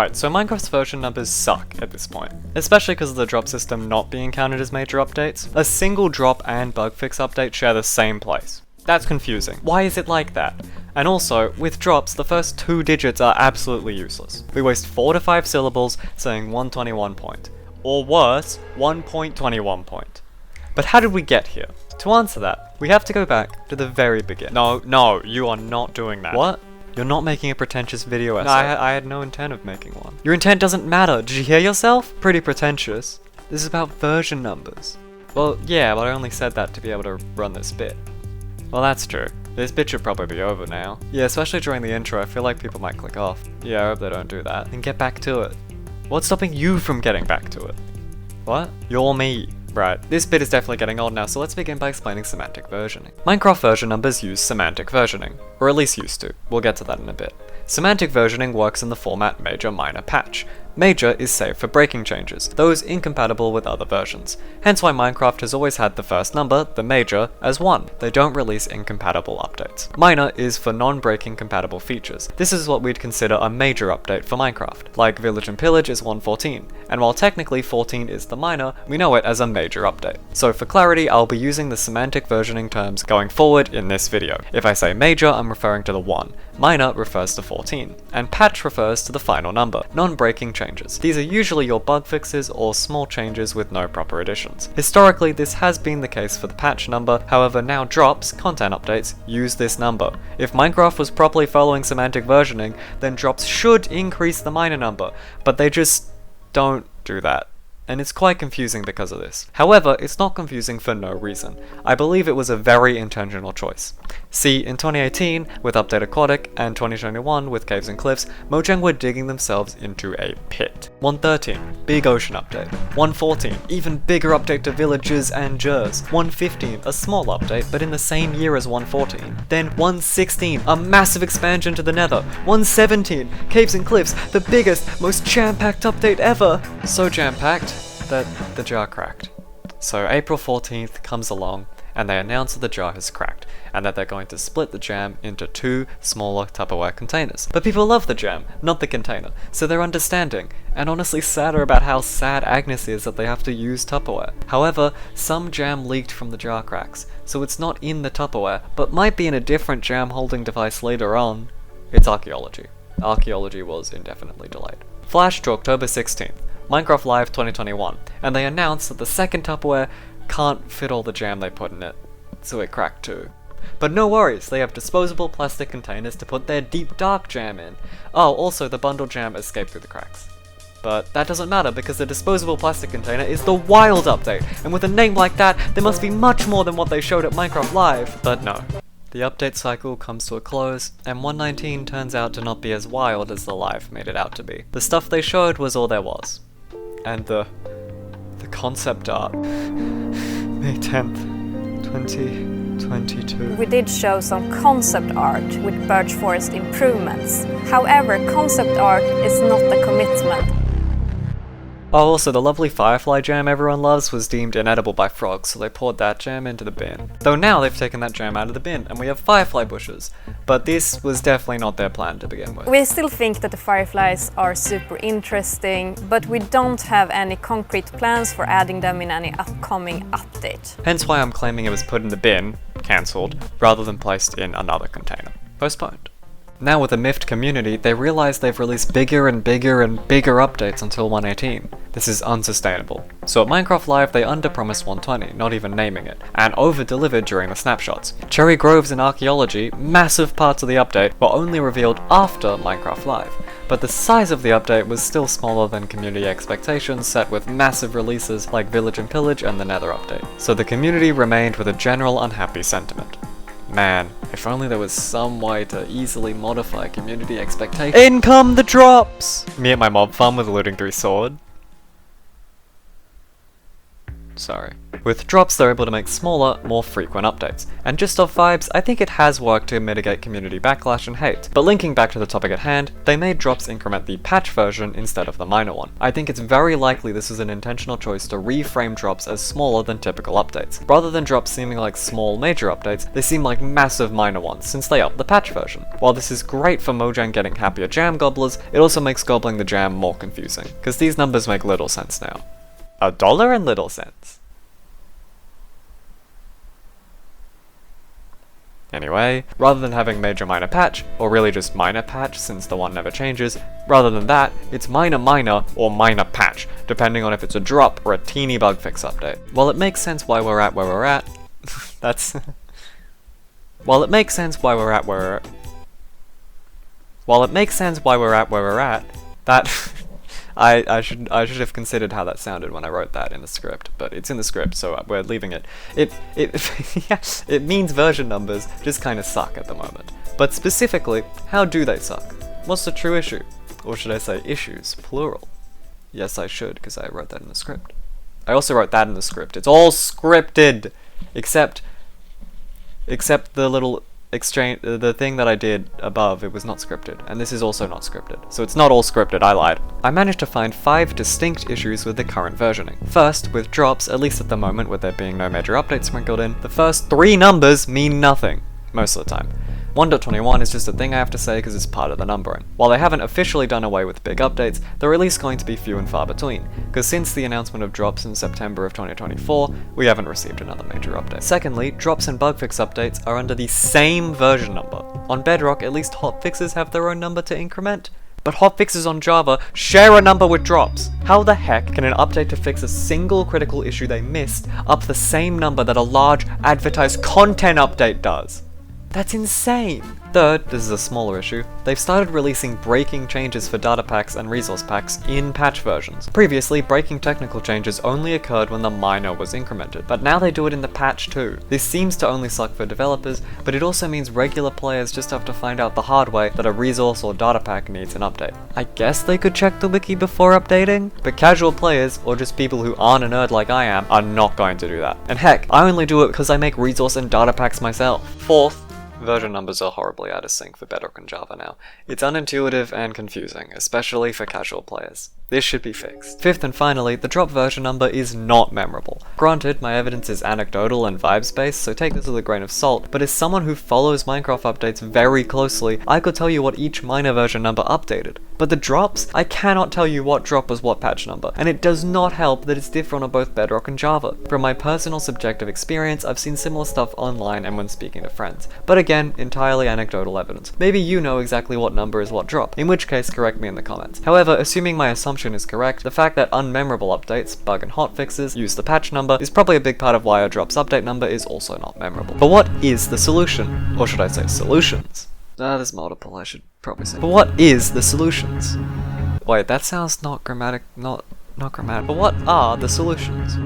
Right, so Minecraft's version numbers suck at this point, especially because of the drop system not being counted as major updates. A single drop and bug fix update share the same place. That's confusing. Why is it like that? And also, with drops, the first 2 digits are absolutely useless. We waste 4 to 5 syllables saying 121 point. Or worse, 1.21 point. But how did we get here? To answer that, we have to go back to the very beginning. No, you are not doing that. What? You're not making a pretentious video essay. No, I had no intent of making one. Your intent doesn't matter. Did you hear yourself? Pretty pretentious. This is about version numbers. Well, yeah, but I only said that to be able to run this bit. Well, that's true. This bit should probably be over now. Yeah, especially during the intro, I feel like people might click off. Yeah, I hope they don't do that. And get back to it. What's stopping you from getting back to it? What? You're me. Right, this bit is definitely getting old now, so let's begin by explaining semantic versioning. Minecraft version numbers use semantic versioning, or at least used to. We'll get to that in a bit. Semantic versioning works in the format major, minor, patch. Major is saved for breaking changes, those incompatible with other versions. Hence why Minecraft has always had the first number, the major, as 1. They don't release incompatible updates. Minor is for non-breaking compatible features. This is what we'd consider a major update for Minecraft. Like Village and Pillage is 1.14, and while technically 14 is the minor, we know it as a major update. So for clarity, I'll be using the semantic versioning terms going forward in this video. If I say major, I'm referring to the 1. Minor refers to 14, and patch refers to the final number, non-breaking changes. These are usually your bug fixes or small changes with no proper additions. Historically, this has been the case for the patch number, however now drops, content updates, use this number. If Minecraft was properly following semantic versioning, then drops should increase the minor number, but they just don't do that. And it's quite confusing because of this. However, it's not confusing for no reason. I believe it was a very intentional choice. See, in 2018, with Update Aquatic, and 2021, with Caves and Cliffs, Mojang were digging themselves into a pit. 113, big ocean update. 114, even bigger update to villages and jers. 115, a small update, but in the same year as 114. Then 116, a massive expansion to the nether. 117, Caves and Cliffs, the biggest, most jam-packed update ever. So jam-packed that the jar cracked. So April 14th comes along, and they announce that the jar has cracked, and that they're going to split the jam into 2 smaller Tupperware containers. But people love the jam, not the container, so they're understanding, and honestly sadder about how sad Agnes is that they have to use Tupperware. However, some jam leaked from the jar cracks, so it's not in the Tupperware, but might be in a different jam holding device later on. It's archaeology. Archaeology was indefinitely delayed. Flash to October 16th. Minecraft Live 2021, and they announced that the second Tupperware can't fit all the jam they put in it, so it cracked too. But no worries, they have disposable plastic containers to put their deep dark jam in. Oh, also the bundle jam escaped through the cracks. But that doesn't matter because the disposable plastic container is the wild update, and with a name like that, there must be much more than what they showed at Minecraft Live. But no. The update cycle comes to a close, and 119 turns out to not be as wild as the Live made it out to be. The stuff they showed was all there was. And the concept art. May 10th, 2022. We did show some concept art with birch forest improvements. However, concept art is not a commitment. Oh, also, the lovely firefly jam everyone loves was deemed inedible by frogs, so they poured that jam into the bin. Though now they've taken that jam out of the bin, and we have firefly bushes. But this was definitely not their plan to begin with. We still think that the fireflies are super interesting, but we don't have any concrete plans for adding them in any upcoming update. Hence why I'm claiming it was put in the bin, cancelled, rather than placed in another container, postponed. Now with the miffed community, they realize they've released bigger and bigger and bigger updates until 118. This is unsustainable. So at Minecraft Live they underpromised 120, not even naming it, and over-delivered during the snapshots. Cherry Groves and Archaeology, massive parts of the update, were only revealed after Minecraft Live. But the size of the update was still smaller than community expectations set with massive releases like Village and Pillage and the Nether update. So the community remained with a general unhappy sentiment. Man, if only there was some way to easily modify community expectations. In come the drops! Me at my mob farm with a looting 3 sword. Sorry. With drops, they're able to make smaller, more frequent updates. And just off vibes, I think it has worked to mitigate community backlash and hate. But linking back to the topic at hand, they made drops increment the patch version instead of the minor one. I think it's very likely this is an intentional choice to reframe drops as smaller than typical updates. Rather than drops seeming like small major updates, they seem like massive minor ones, since they up the patch version. While this is great for Mojang getting happier jam gobblers, it also makes gobbling the jam more confusing, because these numbers make little sense now. $1 and little cents. Anyway, rather than having major minor patch, or really just minor patch since the one never changes, rather than that, it's minor minor or minor patch, depending on if it's a drop or a teeny bug fix update. While it makes sense why we're at where we're at, While it makes sense why we're at where we're at, that I should have considered how that sounded when I wrote that in the script, but it's in the script, so we're leaving it. It means version numbers just kind of suck at the moment. But specifically, how do they suck? What's the true issue? Or should I say issues, plural? Yes, I should, because I wrote that in the script. I also wrote that in the script. It's all scripted! Except the little exchange, the thing that I did above, it was not scripted, and this is also not scripted. So it's not all scripted, I lied. I managed to find 5 distinct issues with the current versioning. First, with drops, at least at the moment with there being no major updates sprinkled in, the first 3 numbers mean nothing, most of the time. 1.21 is just a thing I have to say because it's part of the numbering. While they haven't officially done away with big updates, they're at least going to be few and far between, because since the announcement of drops in September of 2024, we haven't received another major update. Secondly, drops and bug fix updates are under the same version number. On Bedrock, at least hotfixes have their own number to increment, but hotfixes on Java share a number with drops. How the heck can an update to fix a single critical issue they missed up the same number that a large advertised content update does? That's insane! Third, this is a smaller issue, they've started releasing breaking changes for data packs and resource packs in patch versions. Previously, breaking technical changes only occurred when the minor was incremented, but now they do it in the patch too. This seems to only suck for developers, but it also means regular players just have to find out the hard way that a resource or data pack needs an update. I guess they could check the wiki before updating, but casual players, or just people who aren't a nerd like I am, are not going to do that. And heck, I only do it because I make resource and data packs myself. Fourth, version numbers are horribly out of sync for Bedrock and Java now. It's unintuitive and confusing, especially for casual players. This should be fixed. Fifth and finally, the drop version number is not memorable. Granted, my evidence is anecdotal and vibes-based, so take this with a grain of salt, but as someone who follows Minecraft updates very closely, I could tell you what each minor version number updated. But the drops? I cannot tell you what drop was what patch number, and it does not help that it's different on both Bedrock and Java. From my personal subjective experience, I've seen similar stuff online and when speaking to friends. But again, entirely anecdotal evidence. Maybe you know exactly what number is what drop, in which case correct me in the comments. However, assuming my assumption is correct, the fact that unmemorable updates, bug and hotfixes, use the patch number is probably a big part of why a drop's update number is also not memorable. But what is the solution? Or should I say solutions? There's multiple, I should probably say. But what is the solutions? Wait, that sounds not grammatical. But what are the solutions?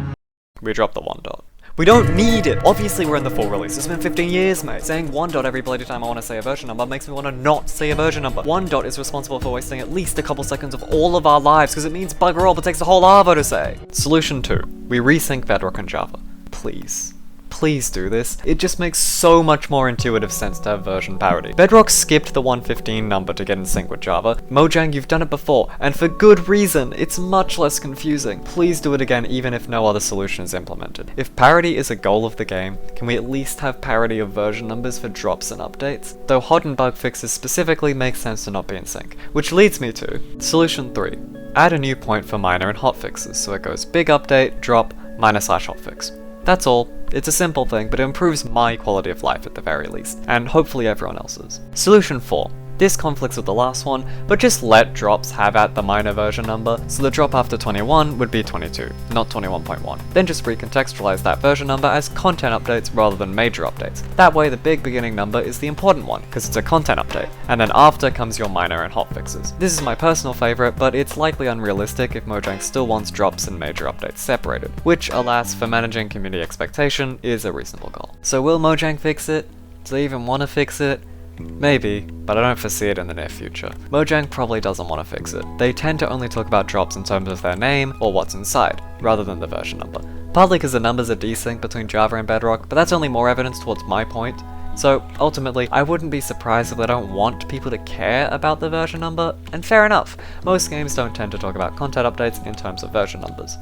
We dropped the 1 dot. We don't need it! Obviously we're in the full release, it's been 15 years, mate. Saying 1 dot every bloody time I want to say a version number makes me want to not say a version number. 1 dot is responsible for wasting at least a couple seconds of all of our lives, because it means bugger all, but takes a whole arvo to say. Solution 2. We resync Bedrock and Java. Please. Please do this. It just makes so much more intuitive sense to have version parity. Bedrock skipped the 115 number to get in sync with Java. Mojang, you've done it before, and for good reason. It's much less confusing. Please do it again even if no other solution is implemented. If parity is a goal of the game, can we at least have parity of version numbers for drops and updates? Though hot and bug fixes specifically make sense to not be in sync. Which leads me to Solution 3. Add a new point for minor and hotfixes, so it goes big update, drop, minor/hotfix. That's all. It's a simple thing, but it improves my quality of life at the very least, and hopefully everyone else's. Solution 4. This conflicts with the last one, but just let drops have at the minor version number, so the drop after 21 would be 22, not 21.1. Then just recontextualize that version number as content updates rather than major updates. That way the big beginning number is the important one, because it's a content update, and then after comes your minor and hotfixes. This is my personal favorite, but it's likely unrealistic if Mojang still wants drops and major updates separated, which, alas, for managing community expectation, is a reasonable goal. So will Mojang fix it? Do they even want to fix it? Maybe, but I don't foresee it in the near future. Mojang probably doesn't want to fix it. They tend to only talk about drops in terms of their name or what's inside, rather than the version number. Partly because the numbers are desynced between Java and Bedrock, but that's only more evidence towards my point. So, ultimately, I wouldn't be surprised if they don't want people to care about the version number, and fair enough, most games don't tend to talk about content updates in terms of version numbers.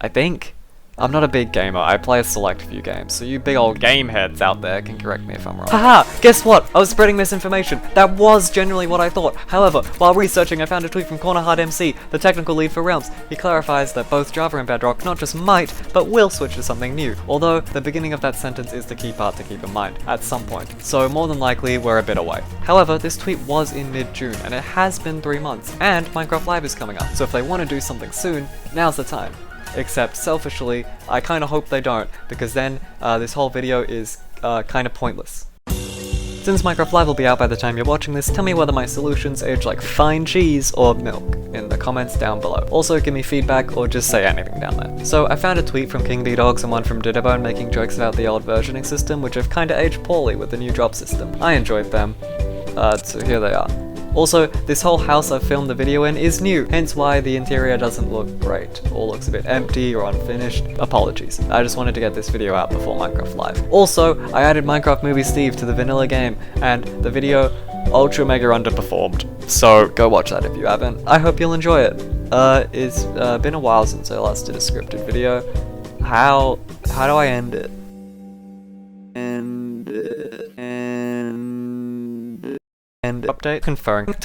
I think. I'm not a big gamer, I play a select few games, so you big old game heads out there can correct me if I'm wrong. Haha! Guess what? I was spreading misinformation. That was genuinely what I thought. However, while researching, I found a tweet from CornerHardMC, the technical lead for Realms. He clarifies that both Java and Bedrock not just might, but will switch to something new, although the beginning of that sentence is the key part to keep in mind, at some point, so more than likely we're a bit away. However, this tweet was in mid-June, and it has been 3 months, and Minecraft Live is coming up, so if they want to do something soon, now's the time. Except, selfishly, I kinda hope they don't, because then this whole video is kinda pointless. Since Minecraft Live will be out by the time you're watching this, tell me whether my solutions age like fine cheese or milk in the comments down below. Also, give me feedback or just say anything down there. So, I found a tweet from King B Dogs and one from Didderbone making jokes about the old versioning system, which have kinda aged poorly with the new drop system. I enjoyed them, so here they are. Also, this whole house I filmed the video in is new, hence why the interior doesn't look great, or looks a bit empty or unfinished. Apologies, I just wanted to get this video out before Minecraft Live. Also, I added Minecraft Movie Steve to the vanilla game, and the video ultra mega underperformed, so go watch that if you haven't. I hope you'll enjoy it. It's been a while since I last did a scripted video. How do I end it? And update conferring